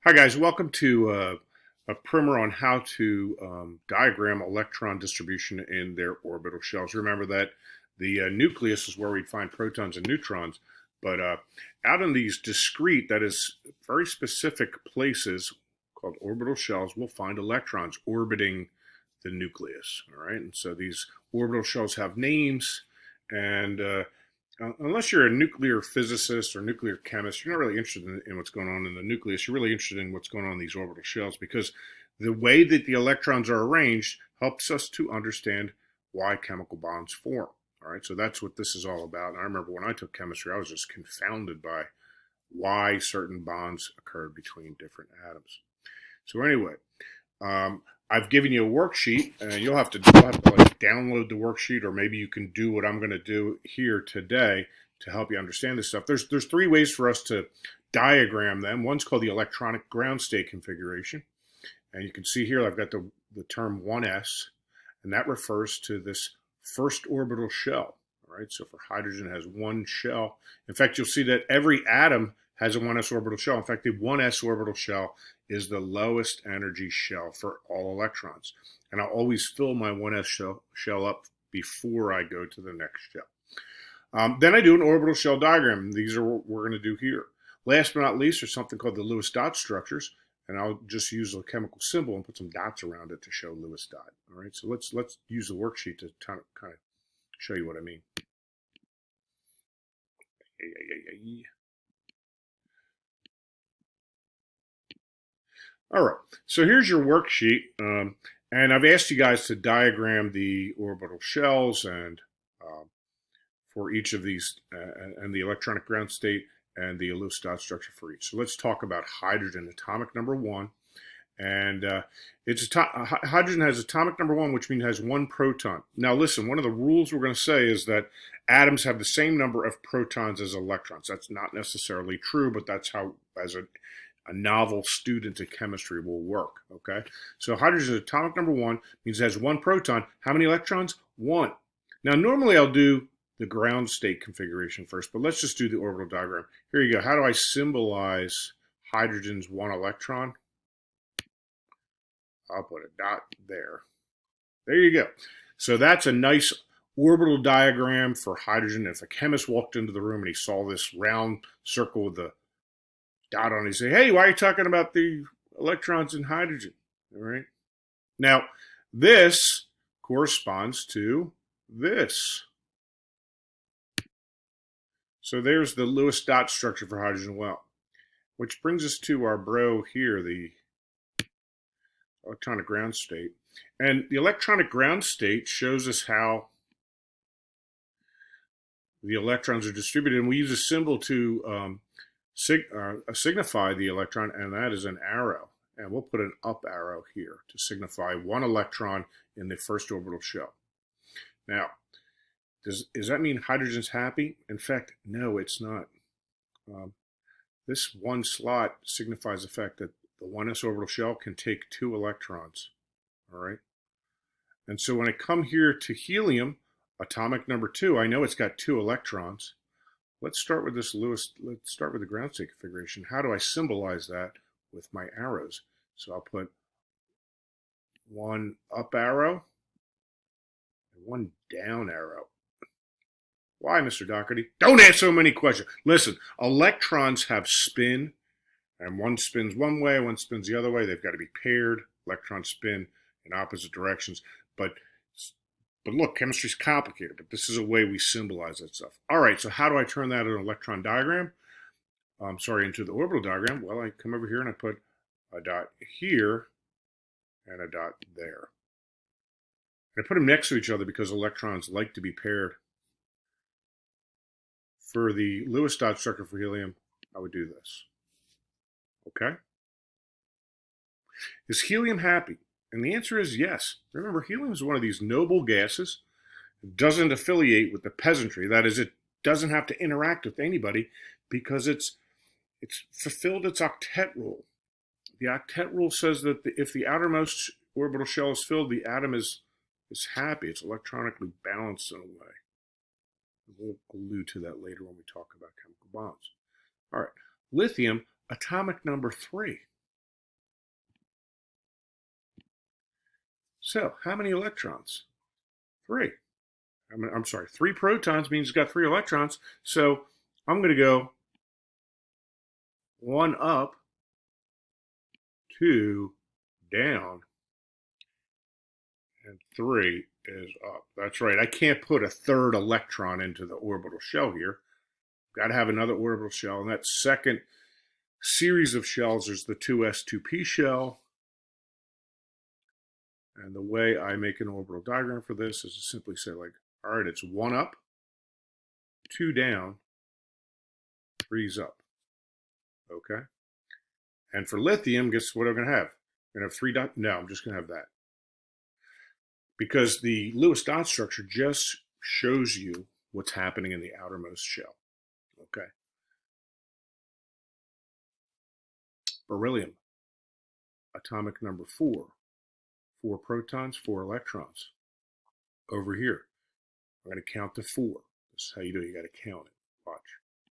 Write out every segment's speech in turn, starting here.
Hi guys, welcome to a primer on how to diagram electron distribution in their orbital shells. Remember that the nucleus is where we find protons and neutrons, but out in these discrete, that is very specific places called orbital shells, we'll find electrons orbiting the nucleus. All right, and so these orbital shells have names, and unless you're a nuclear physicist or nuclear chemist, you're not really interested in what's going on in the nucleus. You're really interested in what's going on in these orbital shells because the way that the electrons are arranged helps us to understand why chemical bonds form. All right, so that's what this is all about. And I remember when I took chemistry, I was just confounded by why certain bonds occurred between different atoms. So anyway, I've given you a worksheet, and you'll have to like download the worksheet, or maybe you can do what I'm going to do here today to help you understand this stuff. There's three ways for us to diagram them. One's called the electronic ground state configuration, and you can see here I've got the term 1s, and that refers to this first orbital shell. All right, so for hydrogen it has one shell. In fact, you'll see that every atom has a 1s orbital shell. In fact, the 1s orbital shell is the lowest energy shell for all electrons. And I'll always fill my 1s shell up before I go to the next shell. Then I do an orbital shell diagram. These are what we're going to do here. Last but not least, there's something called the Lewis dot structures. And I'll just use a chemical symbol and put some dots around it to show Lewis dot. All right, so let's use the worksheet to kind of show you what I mean. All right, so here's your worksheet, and I've asked you guys to diagram the orbital shells and for each of these, and the electronic ground state and the Lewis dot structure for each. So let's talk about hydrogen, atomic number 1, and hydrogen has atomic number 1, which means it has one proton. Now listen, one of the rules we're going to say is that atoms have the same number of protons as electrons. That's not necessarily true, but that's how, as a novel student of chemistry will work, okay? So hydrogen atomic number 1 means it has one proton. How many electrons? 1. Now, normally I'll do the ground state configuration first, but let's just do the orbital diagram. Here you go. How do I symbolize hydrogen's 1 electron? I'll put a dot there. There you go. So that's a nice orbital diagram for hydrogen. If a chemist walked into the room and he saw this round circle with the dot on it, say, hey, why are you talking about the electrons in hydrogen? All right. Now, this corresponds to this. So there's the Lewis dot structure for hydrogen well, which brings us to our bro here, the electronic ground state. And the electronic ground state shows us how the electrons are distributed. And we use a symbol to signify the electron, and that is an arrow. And we'll put an up arrow here to signify 1 electron in the first orbital shell. Now, does that mean hydrogen's happy? In fact, no, it's not. This one slot signifies the fact that the 1s orbital shell can take 2 electrons. All right. And so when I come here to helium, atomic number 2, I know it's got 2 electrons. Let's start with this Lewis. Let's start with the ground state configuration. How do I symbolize that with my arrows? So I'll put 1 up arrow and 1 down arrow. Why, Mr. Doherty? Don't ask so many questions. Listen, electrons have spin, and one spins one way, one spins the other way. They've got to be paired. Electrons spin in opposite directions. But look, chemistry's complicated, but this is a way we symbolize that stuff. All right, so how do I turn that into an electron diagram? Into the orbital diagram. Well, I come over here and I put a dot here and a dot there. And I put them next to each other because electrons like to be paired. For the Lewis dot structure for helium, I would do this. Okay? Is helium happy? And the answer is yes. Remember, helium is one of these noble gases. It doesn't affiliate with the peasantry. That is, it doesn't have to interact with anybody because it's fulfilled its octet rule. The octet rule says that if the outermost orbital shell is filled, the atom is happy. It's electronically balanced in a way. We'll allude to that later when we talk about chemical bonds. All right, lithium, atomic number 3. So how many electrons? 3. I'm sorry, 3 protons means it's got 3 electrons. So I'm going to go 1 up, 2 down, and 3 is up. That's right. I can't put a 3rd electron into the orbital shell here. Got to have another orbital shell. And that second series of shells is the 2s2p shell. And the way I make an orbital diagram for this is to simply say, like, all right, it's 1 up, 2 down, 3's up. Okay? And for lithium, guess what I'm going to have? I'm going to have 3 dots. No, I'm just going to have that. Because the Lewis dot structure just shows you what's happening in the outermost shell. Okay? Beryllium, atomic number 4. 4 protons, 4 electrons. Over here, I'm going to count to 4. This is how you do it. You got to count it. Watch.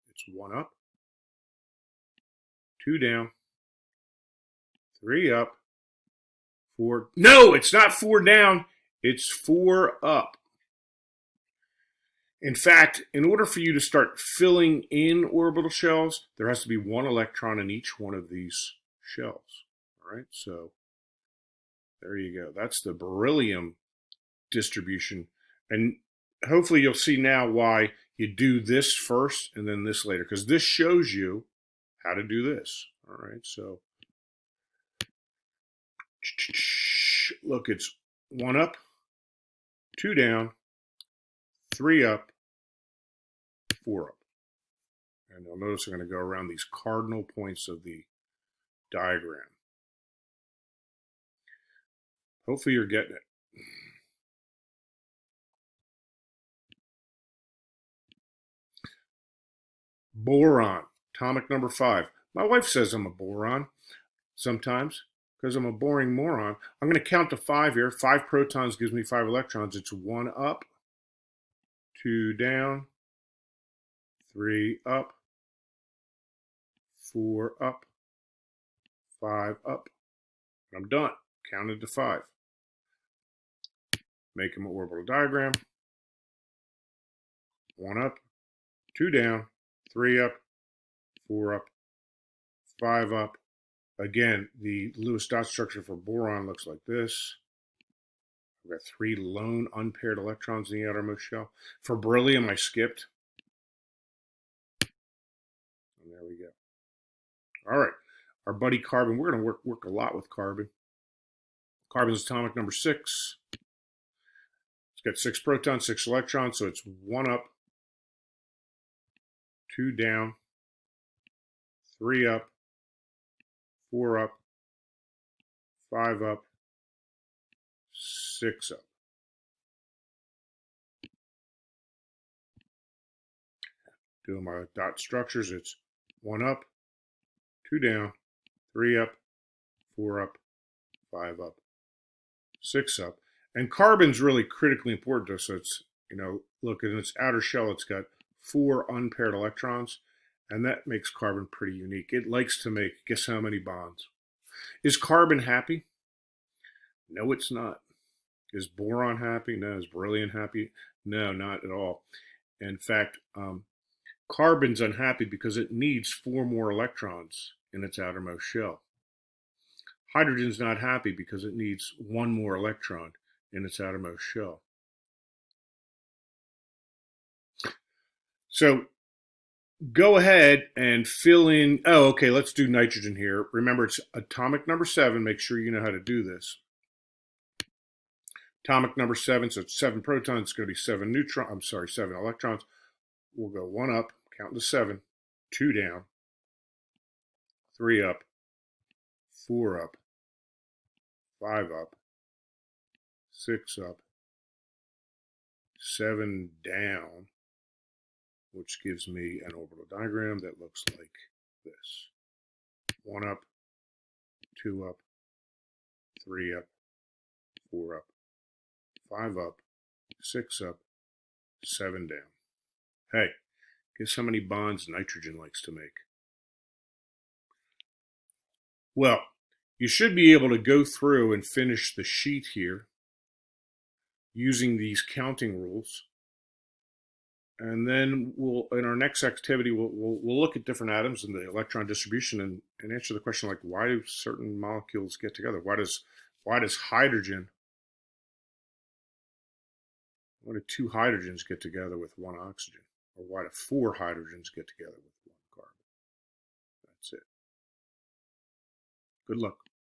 It's 1 up, 2 down, 3 up, 4. No, it's not 4 down. It's 4 up. In fact, in order for you to start filling in orbital shells, there has to be 1 electron in each one of these shells. All right, so there you go. That's the beryllium distribution. And hopefully you'll see now why you do this first and then this later, because this shows you how to do this. All right, so look, it's 1 up, 2 down, 3 up, 4 up. And you'll notice I'm going to go around these cardinal points of the diagram. Hopefully you're getting it. Boron, atomic number 5. My wife says I'm a boron sometimes because I'm a boring moron. I'm going to count to 5 here. 5 protons gives me 5 electrons. It's 1 up, 2 down, 3 up, 4 up, 5 up. I'm done. Counted to 5. Make them an orbital diagram. 1 up, 2 down, 3 up, 4 up, 5 up. Again, the Lewis dot structure for boron looks like this. I've got 3 lone unpaired electrons in the outermost shell. For beryllium, I skipped. And there we go. All right, our buddy carbon. We're going to work a lot with carbon. Carbon's atomic number 6. It's got 6 protons, 6 electrons, so it's 1 up, 2 down, 3 up, 4 up, 5 up, 6 up. Doing my dot structures, it's 1 up, 2 down, 3 up, 4 up, 5 up, 6 up. And carbon's really critically important to us. So it's, look, in its outer shell, it's got 4 unpaired electrons, and that makes carbon pretty unique. It likes to make, guess how many bonds? Is carbon happy? No, it's not. Is boron happy? No. Is beryllium happy? No, not at all. In fact, carbon's unhappy because it needs 4 more electrons in its outermost shell. Hydrogen's not happy because it needs 1 more electron in its outermost shell. So go ahead and fill in. Oh, okay, let's do nitrogen here. Remember, it's atomic number 7. Make sure you know how to do this. Atomic number 7, so it's 7 protons. It's going to be 7 electrons. We'll go 1 up, count to 7, 2 down, 3 up, 4 up, 5 up, 6 up, 7 down, which gives me an orbital diagram that looks like this. 1 up, 2 up, 3 up, 4 up, 5 up, 6 up, 7 down. Hey, guess how many bonds nitrogen likes to make? Well, you should be able to go through and finish the sheet here using these counting rules. And then in our next activity, we'll look at different atoms and the electron distribution and answer the question like, why do certain molecules get together? Why do two hydrogens get together with one oxygen? Or why do four hydrogens get together with one carbon? That's it. Good luck.